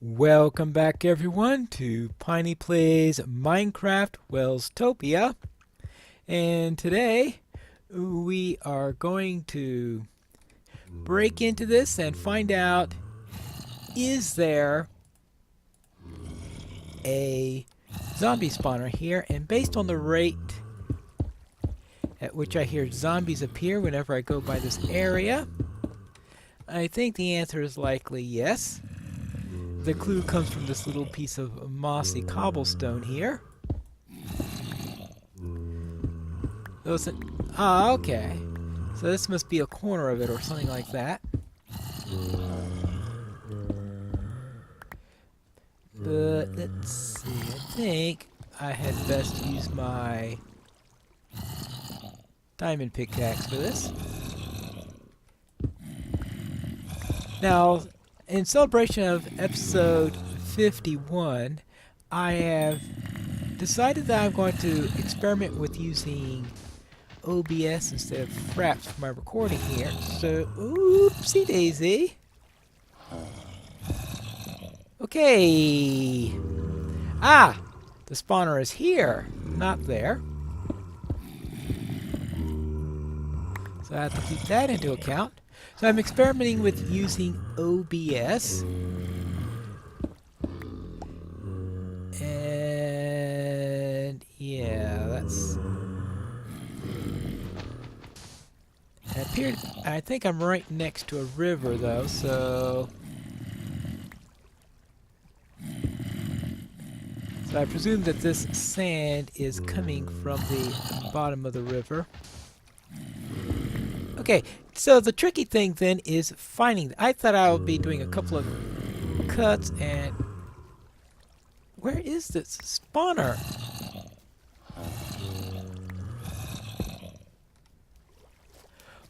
Welcome back everyone to Piney Plays Minecraft Welstopia. And today we are going to break into this and find out, is there a zombie spawner here? And based on the rate at which I hear zombies appear whenever I go by this area, I think the answer is likely yes. The clue comes from this little piece of mossy cobblestone here. Okay. So this must be a corner of it or something like that. But let's see, I think I had best use my diamond pickaxe for this. Now, in celebration of episode 51, I have decided that I'm going to experiment with using OBS instead of Fraps for my recording here. So, oopsie daisy. Okay. The spawner is here, not there. So I have to keep that into account. So I'm experimenting with using OBS. And yeah, that's... I think I'm right next to a river though, so I presume that this sand is coming from the bottom of the river. Okay, so the tricky thing then is finding. I thought I would be doing a couple of cuts and... Where is this spawner?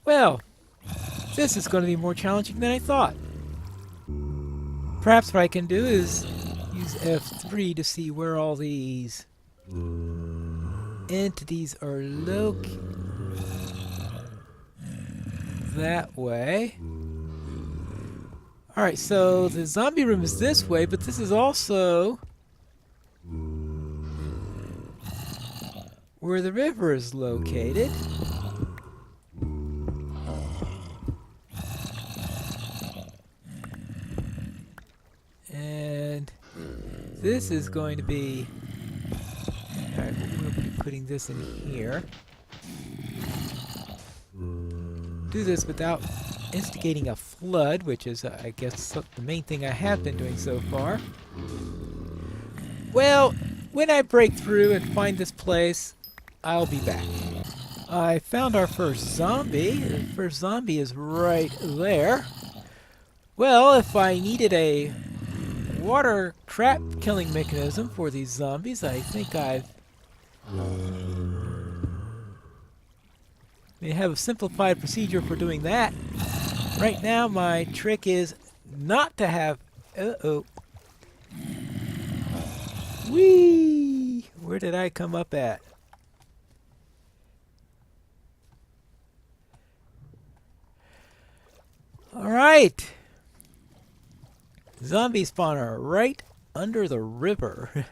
Well, this is going to be more challenging than I thought. Perhaps what I can do is use F3 to see where all these entities are located. That way. Alright, so the zombie room is this way, but this is also where the river is located. And this is going to be... Alright, we'll be putting this in here. Do this without instigating a flood, which is, I guess, the main thing I have been doing so far. Well, when I break through and find this place, I'll be back. I found our first zombie. The first zombie is right there. Well, if I needed a water trap killing mechanism for these zombies, I think they have a simplified procedure for doing that. Right now, my trick is not to have... Whee! Where did I come up at? Alright! Zombie spawner right under the river.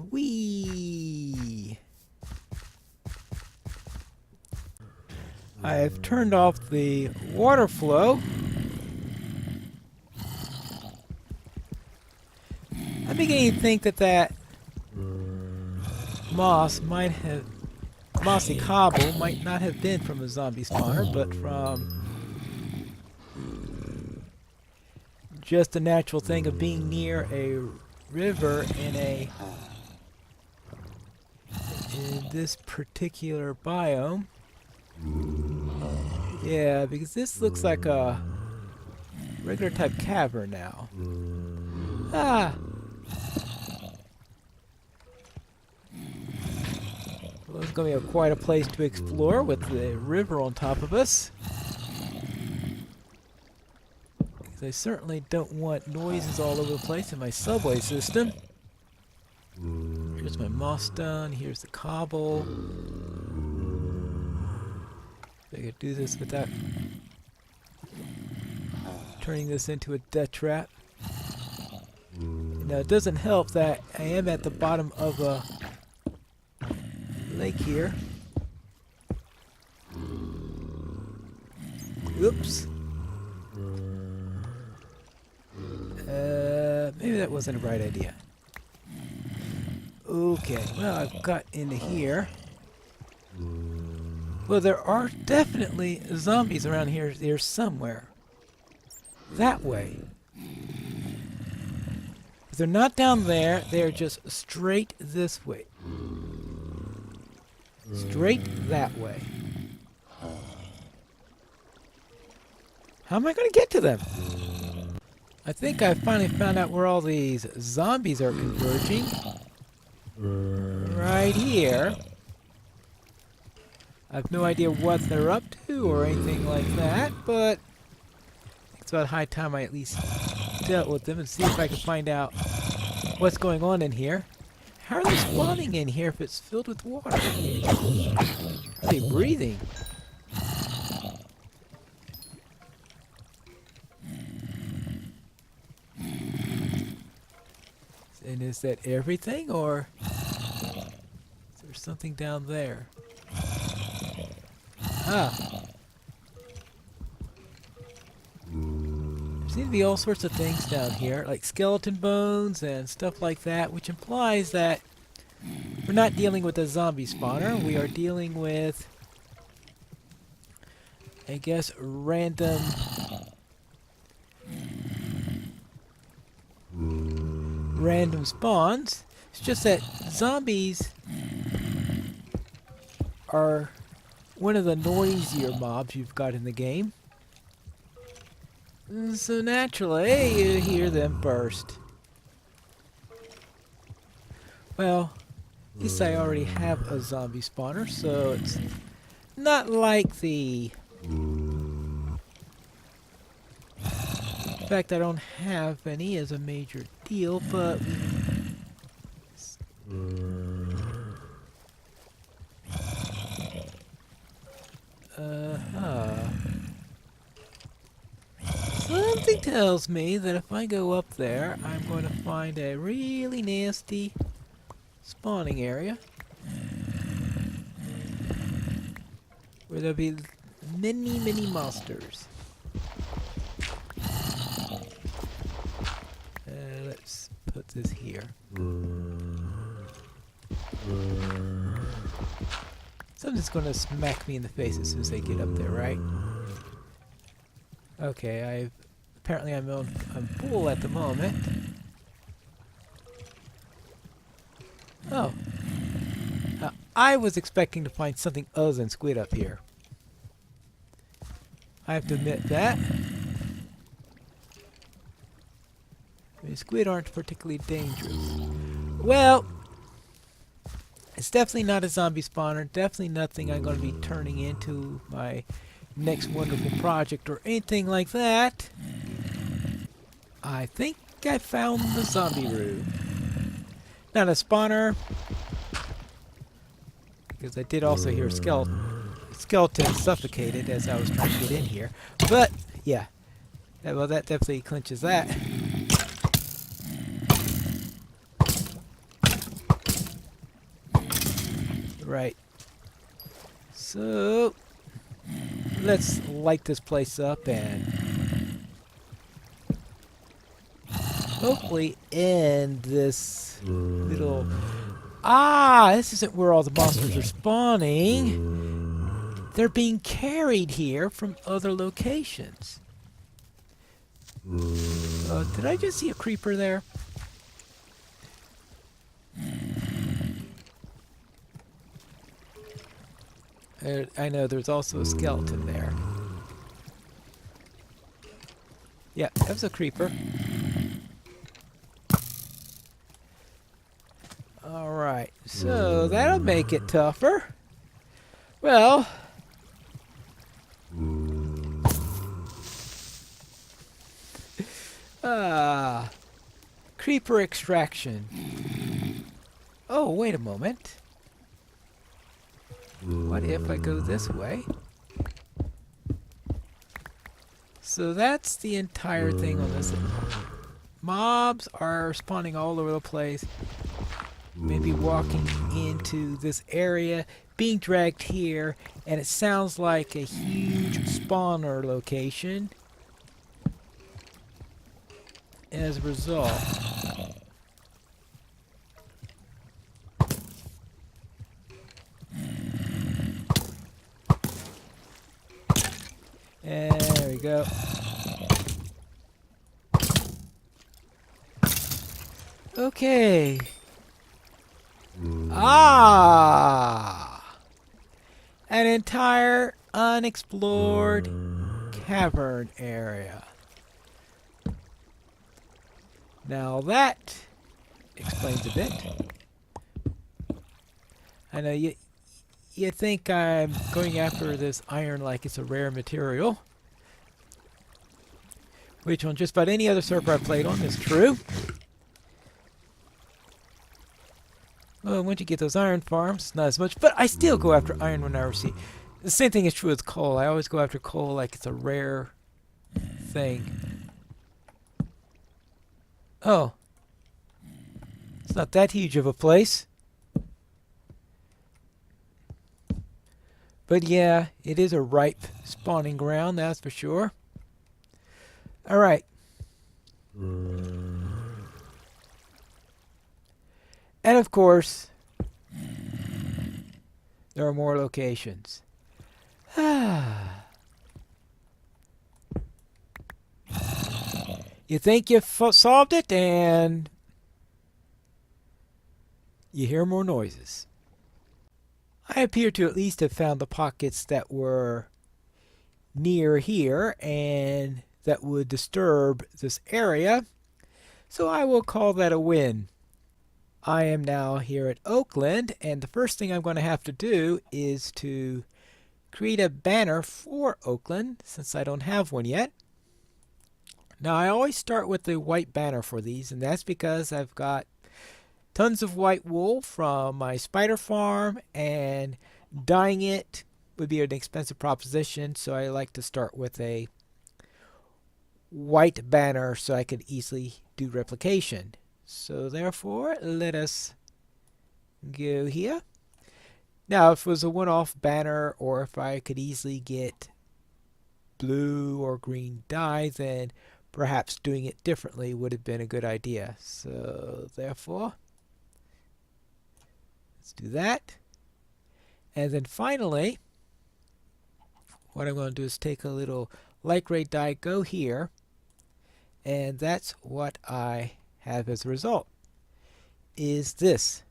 Whee! I've turned off the water flow. I'm beginning to think that mossy cobble might not have been from a zombie spawner, but from just a natural thing of being near a river in this particular biome. Yeah, because this looks like a regular type cavern now. Well, it's going to be quite a place to explore with the river on top of us. Because I certainly don't want noises all over the place in my subway system. Here's my moss stone, here's the cobble. I could do this without turning this into a death trap. Now, it doesn't help that I am at the bottom of a lake here. Oops. Maybe that wasn't a right idea. Okay, well, I've got into here. Well, there are definitely zombies around here somewhere. That way. If they're not down there, they're just straight this way. Straight that way. How am I going to get to them? I think I finally found out where all these zombies are converging. Right here. I have no idea what they're up to or anything like that, but it's about high time I at least dealt with them and see if I can find out what's going on in here. How are they spawning in here if it's filled with water? How are they breathing? And is that everything, or is there something down there? Ah. There seem to be all sorts of things down here, like skeleton bones and stuff like that, which implies that we're not dealing with a zombie spawner. We are dealing with, I guess, random spawns. It's just that zombies are one of the noisier mobs you've got in the game. So naturally, you hear them burst. Well, at least I already have a zombie spawner, so it's not like the fact I don't have any is a major deal, but something tells me that if I go up there, I'm going to find a really nasty spawning area where there'll be many, many monsters. Let's put this here. Something's going to smack me in the face as soon as they get up there, right? Okay, apparently I'm full at the moment. Oh. I was expecting to find something other than squid up here. I have to admit that. I mean, squid aren't particularly dangerous. Well, it's definitely not a zombie spawner. Definitely nothing I'm going to be turning into my next wonderful project or anything like that. I think I found the zombie room. Not a spawner, because I did also hear a skeleton suffocated as I was trying to get in here. But yeah, well, that definitely clinches that. Right. So let's light this place up and hopefully end this little... Ah, this isn't where all the monsters are spawning. They're being carried here from other locations. Did I just see a creeper there? I know there's also a skeleton there. Yeah, that was a creeper. Alright, so that'll make it tougher. Well, creeper extraction. Oh, wait a moment. What if I go this way? So that's the entire thing on this mobs are spawning all over the place. Maybe walking into this area, being dragged here, and it sounds like a huge spawner location. As a result, and there we go. Okay. Ah! An entire unexplored cavern area. Now that explains a bit. I know you think I'm going after this iron like it's a rare material, which on just about any other server I've played on is true. Well, once you get those iron farms, it's not as much, but I still go after iron when I receive. The same thing is true with coal. I always go after coal like it's a rare thing. Oh. It's not that huge of a place. But yeah, it is a ripe spawning ground, that's for sure. Alright. And of course, there are more locations. You think you've solved it, and you hear more noises. I appear to at least have found the pockets that were near here and that would disturb this area, so I will call that a win. I am now here at Oakland, and the first thing I'm going to have to do is to create a banner for Oakland, since I don't have one yet. Now, I always start with the white banner for these, and that's because I've got tons of white wool from my spider farm, and dyeing it would be an expensive proposition, so I like to start with a white banner so I could easily do replication. So therefore, let us go here. Now, if it was a one-off banner, or if I could easily get blue or green dye, then perhaps doing it differently would have been a good idea. So therefore, let's do that. And then finally, what I'm going to do is take a little light gray dye, go here, and that's what I have as a result, is this.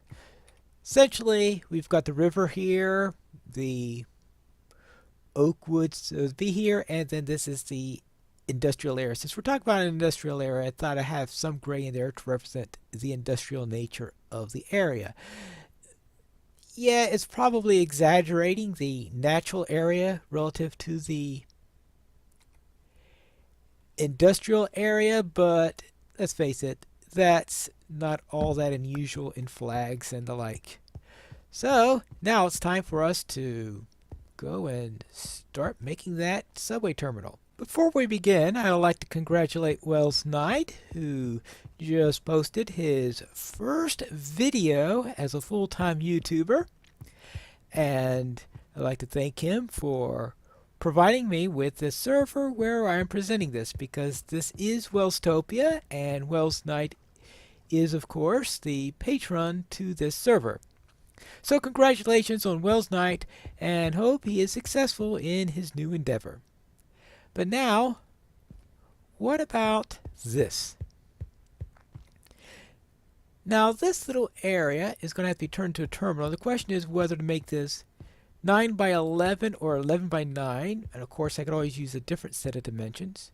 Essentially, we've got the river here, the oak woods would be here, and then this is the industrial area. Since we're talking about an industrial area, I thought I'd have some gray in there to represent the industrial nature of the area. Yeah, it's probably exaggerating the natural area relative to the industrial area, but let's face it, that's not all that unusual in flags and the like. So now it's time for us to go and start making that subway terminal. Before we begin, I would like to congratulate Wells Knight, who just posted his first video as a full-time YouTuber, and I'd like to thank him for providing me with this server where I'm presenting this, because this is Welstopia, and Wells Knight is, of course, the patron to this server. So congratulations on Wells Knight, and hope he is successful in his new endeavor. But now, what about this? Now, this little area is going to have to be turned to a terminal. The question is whether to make this 9 by 11 or 11 by 9, and of course I could always use a different set of dimensions.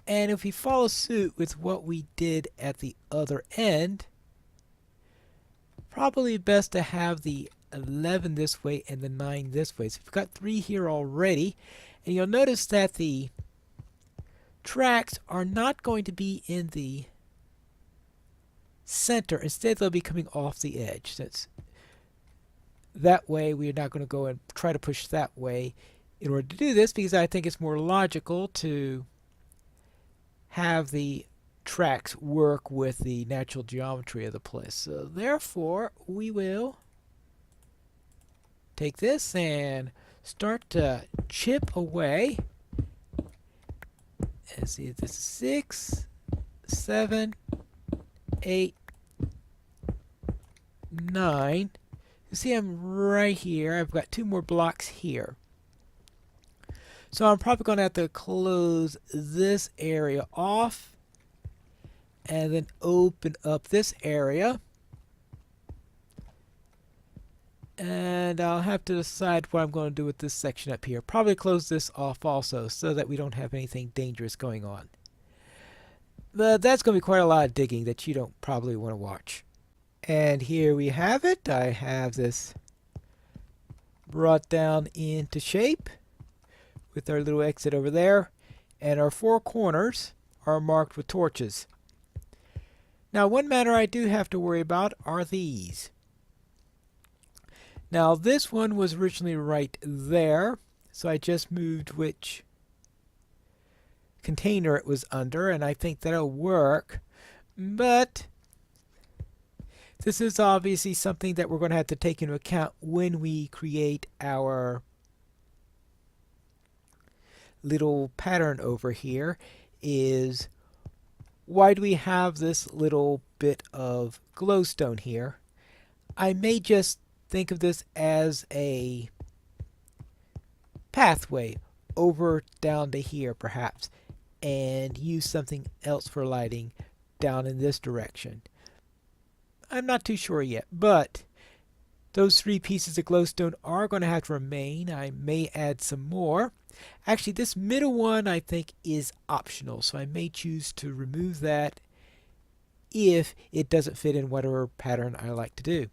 And if we follow suit with what we did at the other end, probably best to have the 11 this way and the 9 this way. So we've got 3 here already, and you'll notice that the tracks are not going to be in the center. Instead, they'll be coming off the edge. That way, we're not going to go and try to push that way in order to do this, because I think it's more logical to have the tracks work with the natural geometry of the place. So therefore, we will take this and start to chip away. Let's see, this is 6, 7, 8, 9. You see I'm right here. I've got 2 more blocks here. So I'm probably going to have to close this area off and then open up this area. And I'll have to decide what I'm going to do with this section up here. Probably close this off also so that we don't have anything dangerous going on. But that's going to be quite a lot of digging that you don't probably want to watch. And here we have it. I have this brought down into shape with our little exit over there. And our 4 corners are marked with torches. Now, one matter I do have to worry about are these. Now, this one was originally right there, so I just moved which container it was under, and I think that'll work. But this is obviously something that we're going to have to take into account when we create our little pattern over here. Is why do we have this little bit of glowstone here? I may just think of this as a pathway over down to here perhaps, and use something else for lighting down in this direction. I'm not too sure yet, but those 3 pieces of glowstone are going to have to remain. I may add some more. Actually, this middle one I think is optional, so I may choose to remove that if it doesn't fit in whatever pattern I like to do.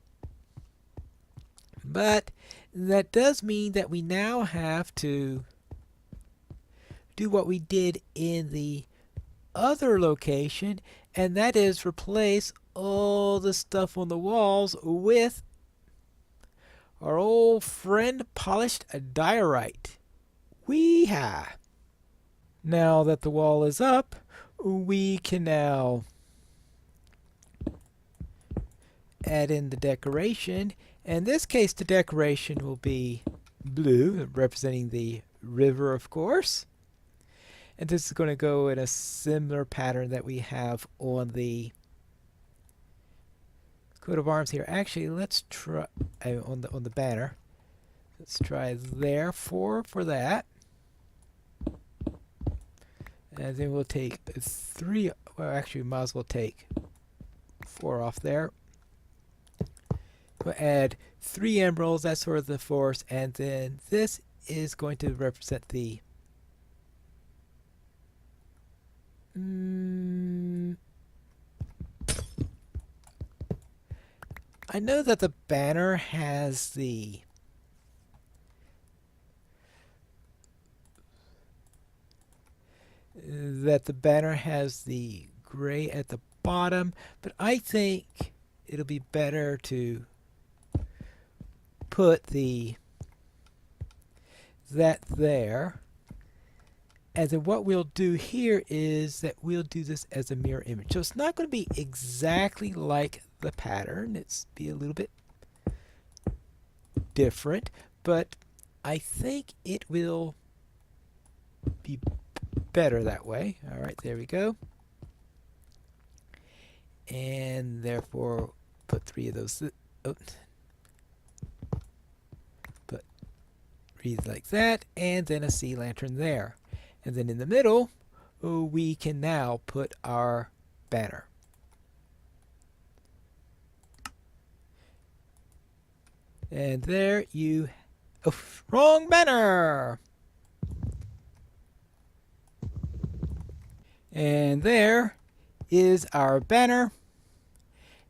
But that does mean that we now have to do what we did in the other location, and that is replace all the stuff on the walls with our old friend polished diorite. Wee-ha! Now that the wall is up, we can now add in the decoration. In this case, the decoration will be blue, representing the river, of course. And this is going to go in a similar pattern that we have on the coat of arms here. Actually, let's try on the banner. Let's try there, 4 for that. And then we'll take 3. Well, actually, we might as well take 4 off there. We'll add 3 emeralds. That's sort of the force. And then this is going to represent the I know that the banner has the gray at the bottom, but I think it'll be better to put that there. And then what we'll do here is that we'll do this as a mirror image. So it's not going to be exactly like the pattern. It's be a little bit different, but I think it will be better that way. All right, there we go. And therefore, put 3 of those. Put 3 like that, and then a sea lantern there. And then in the middle, we can now put our banner. And there you... Oh, wrong banner! And there is our banner.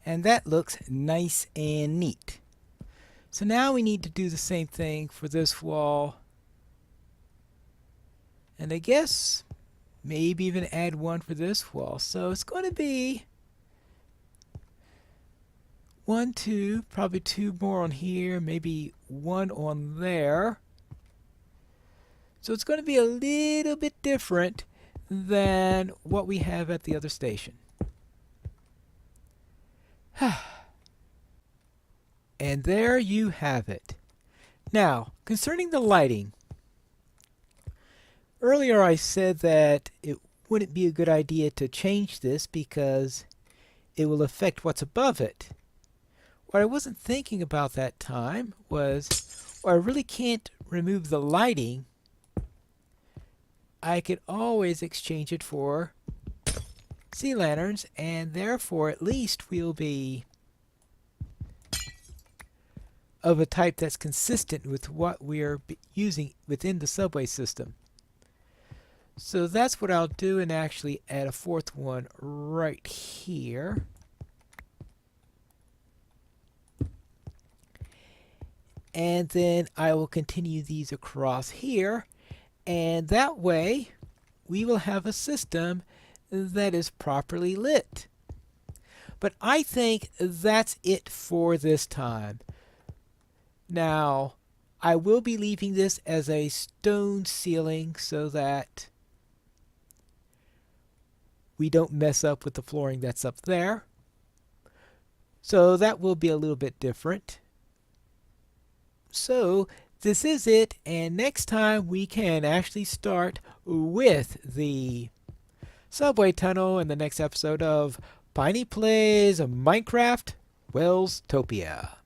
And that looks nice and neat. So now we need to do the same thing for this wall. And I guess maybe even add 1 for this wall. So it's going to be 1, 2, probably 2 more on here, maybe 1 on there. So it's going to be a little bit different than what we have at the other station. And there you have it. Now, concerning the lighting, earlier I said that it wouldn't be a good idea to change this because it will affect what's above it. What I wasn't thinking about that time was, well, I really can't remove the lighting. I could always exchange it for sea lanterns, and therefore at least we'll be of a type that's consistent with what we're using within the subway system. So that's what I'll do, and actually add a fourth one right here. And then I will continue these across here, and that way we will have a system that is properly lit. But I think that's it for this time. Now, I will be leaving this as a stone ceiling so that we don't mess up with the flooring that's up there. So that will be a little bit different. So this is it, and next time we can actually start with the subway tunnel in the next episode of Piney Plays Minecraft Welstopia.